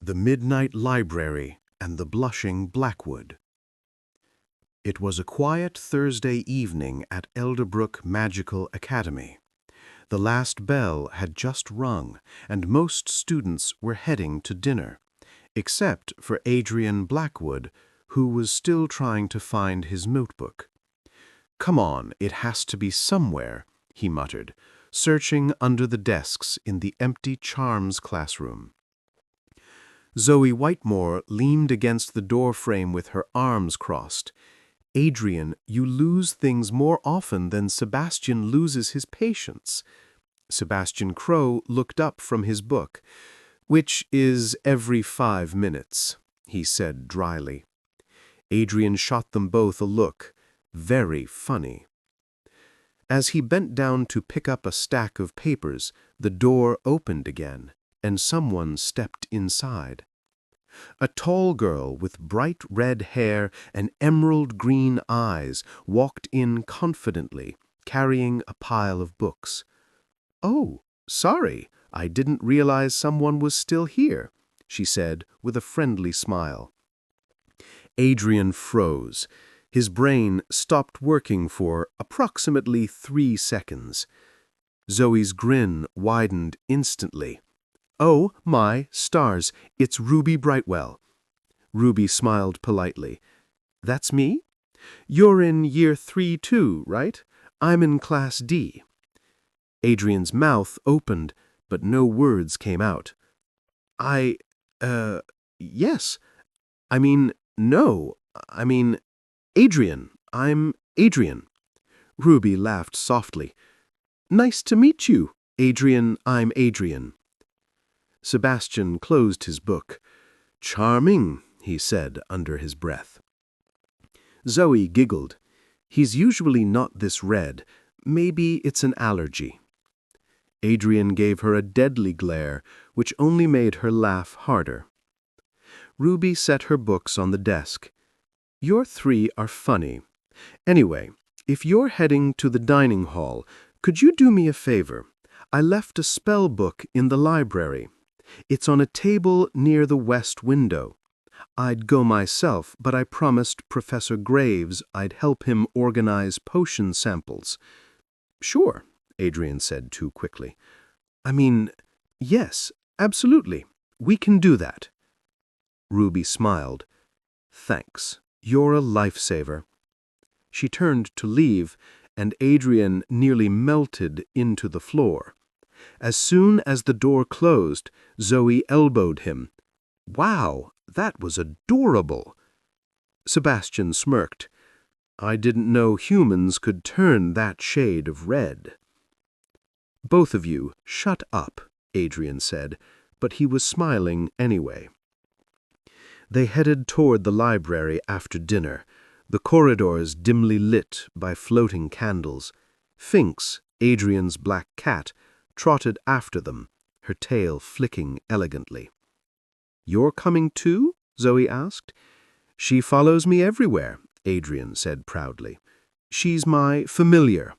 The Midnight Library and the Blushing Blackwood. It was a quiet Thursday evening at Elderbrook Magical Academy. The last bell had just rung, and most students were heading to dinner, except for Adrian Blackwood, who was still trying to find his notebook. "Come on, it has to be somewhere," he muttered, searching under the desks in the empty charms classroom. Zoe Whitemore leaned against the doorframe with her arms crossed. "Adrian, you lose things more often than Sebastian loses his patience." Sebastian Crow looked up from his book. "Which is every 5 minutes," he said dryly. Adrian shot them both a look. Very funny. As he bent down to pick up a stack of papers, the door opened again, and someone stepped inside. A tall girl with bright red hair and emerald green eyes walked in confidently, carrying a pile of books. "Oh, sorry, I didn't realize someone was still here," she said with a friendly smile. Adrian froze. His brain stopped working for approximately 3 seconds. Zoe's grin widened instantly. "Oh, my stars, it's Ruby Brightwell." Ruby smiled politely. "That's me? You're in year 3 too, right? I'm in class D." Adrian's mouth opened, but no words came out. Yes. Adrian. I'm Adrian." Ruby laughed softly. "Nice to meet you, Adrian. I'm Adrian." Sebastian closed his book. "Charming," he said under his breath. Zoe giggled. "He's usually not this red. Maybe it's an allergy." Adrian gave her a deadly glare, which only made her laugh harder. Ruby set her books on the desk. "Your 3 are funny. Anyway, if you're heading to the dining hall, could you do me a favor? I left a spell book in the library. It's on a table near the west window. I'd go myself, but I promised Professor Graves I'd help him organize potion samples." "Sure," Adrian said too quickly. Yes, absolutely. We can do that." Ruby smiled. "Thanks. You're a lifesaver." She turned to leave, and Adrian nearly melted into the floor. As soon as the door closed, Zoe elbowed him. "Wow, that was adorable." Sebastian smirked. "I didn't know humans could turn that shade of red." "Both of you, shut up," Adrian said, but he was smiling anyway. They headed toward the library after dinner, the corridors dimly lit by floating candles. Finks, Adrian's black cat, trotted after them, her tail flicking elegantly. "You're coming too?" Zoe asked. "She follows me everywhere," Adrian said proudly. "She's my familiar."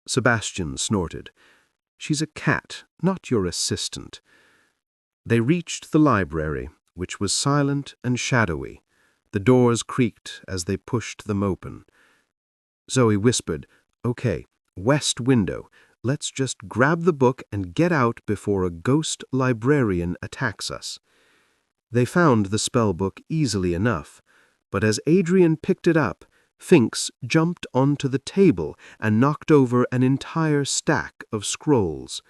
Sebastian snorted. "She's a cat, not your assistant." They reached the library, which was silent and shadowy. The doors creaked as they pushed them open. Zoe whispered, "Okay, west window. Let's just grab the book and get out before a ghost librarian attacks us." They found the spellbook easily enough, but as Adrian picked it up, Finks jumped onto the table and knocked over an entire stack of scrolls.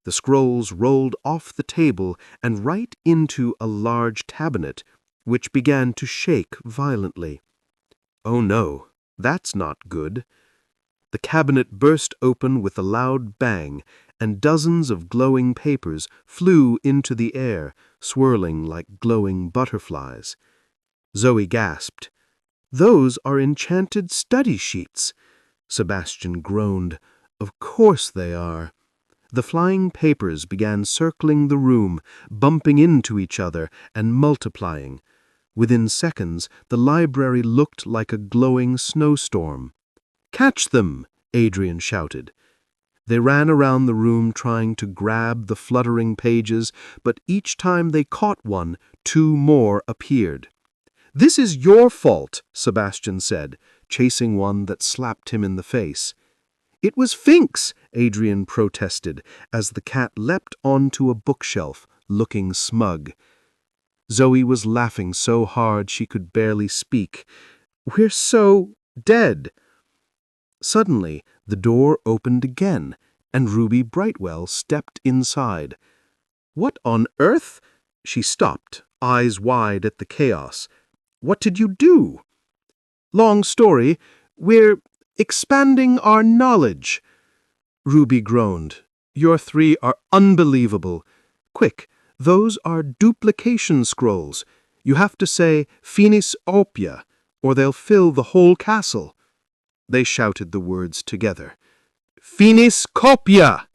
The scrolls rolled off the table and right into a large cabinet, which began to shake violently. "Oh no, that's not good." The cabinet burst open with a loud bang, and dozens of glowing papers flew into the air, swirling like glowing butterflies. Zoe gasped. "Those are enchanted study sheets." Sebastian groaned. "Of course they are." The flying papers began circling the room, bumping into each other and multiplying. Within seconds, the library looked like a glowing snowstorm. "Catch them!" Adrian shouted. They ran around the room trying to grab the fluttering pages, but each time they caught one, two more appeared. "This is your fault," Sebastian said, chasing one that slapped him in the face. "It was Finks," Adrian protested, as the cat leapt onto a bookshelf, looking smug. Zoe was laughing so hard she could barely speak. "We're so dead." Suddenly, the door opened again, and Ruby Brightwell stepped inside. "What on earth?" She stopped, eyes wide at the chaos. "What did you do?" "Long story. We're expanding our knowledge." Ruby groaned. "Your three are unbelievable. Quick, those are duplication scrolls. You have to say Finis Opia, or they'll fill the whole castle." They shouted the words together. "Finis Copia!"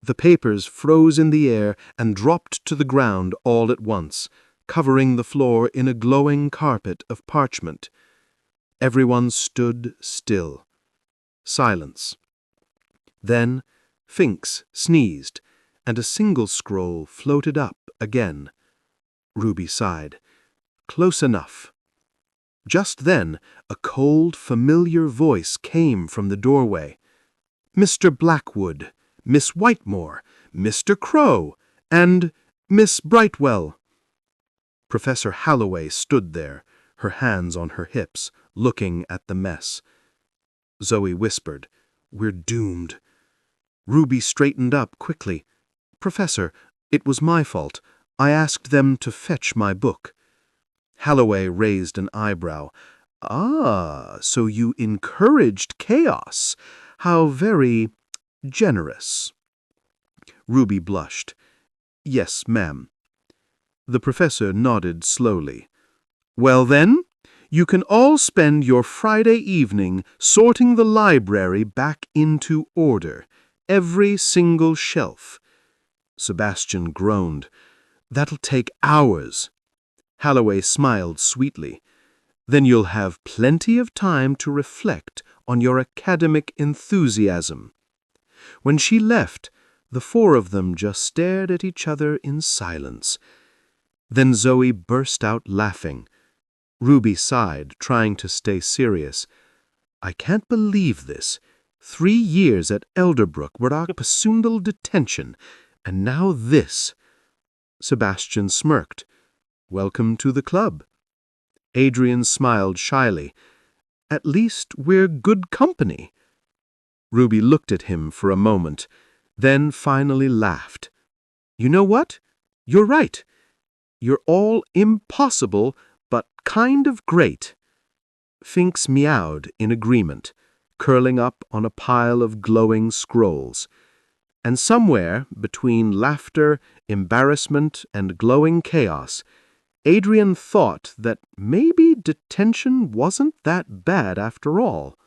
The papers froze in the air and dropped to the ground all at once, covering the floor in a glowing carpet of parchment. Everyone stood still. Silence. Then Finks sneezed, and a single scroll floated up again. Ruby sighed. Close enough. Just then, a cold, familiar voice came from the doorway. "Mr. Blackwood, Miss Whitemore, Mr. Crow, and Miss Brightwell." Professor Halloway stood there, her hands on her hips, looking at the mess. Zoe whispered, "We're doomed." Ruby straightened up quickly. "Professor, it was my fault. I asked them to fetch my book." Halloway raised an eyebrow. "Ah, so you encouraged chaos. How very generous." Ruby blushed. "Yes, ma'am." The professor nodded slowly. "Well then, you can all spend your Friday evening sorting the library back into order, every single shelf." Sebastian groaned. "That'll take hours." Halloway smiled sweetly. "Then you'll have plenty of time to reflect on your academic enthusiasm." When she left, the four of them just stared at each other in silence. Then Zoe burst out laughing. Ruby sighed, trying to stay serious. "I can't believe this. 3 years at Elderbrook without a Pasundal detention, and now this." Sebastian smirked. "Welcome to the club." Adrian smiled shyly. "At least we're good company." Ruby looked at him for a moment, then finally laughed. "You know what? You're right. You're all impossible, but kind of great." Finks meowed in agreement, curling up on a pile of glowing scrolls. And somewhere, between laughter, embarrassment, and glowing chaos, Adrian thought that maybe detention wasn't that bad after all.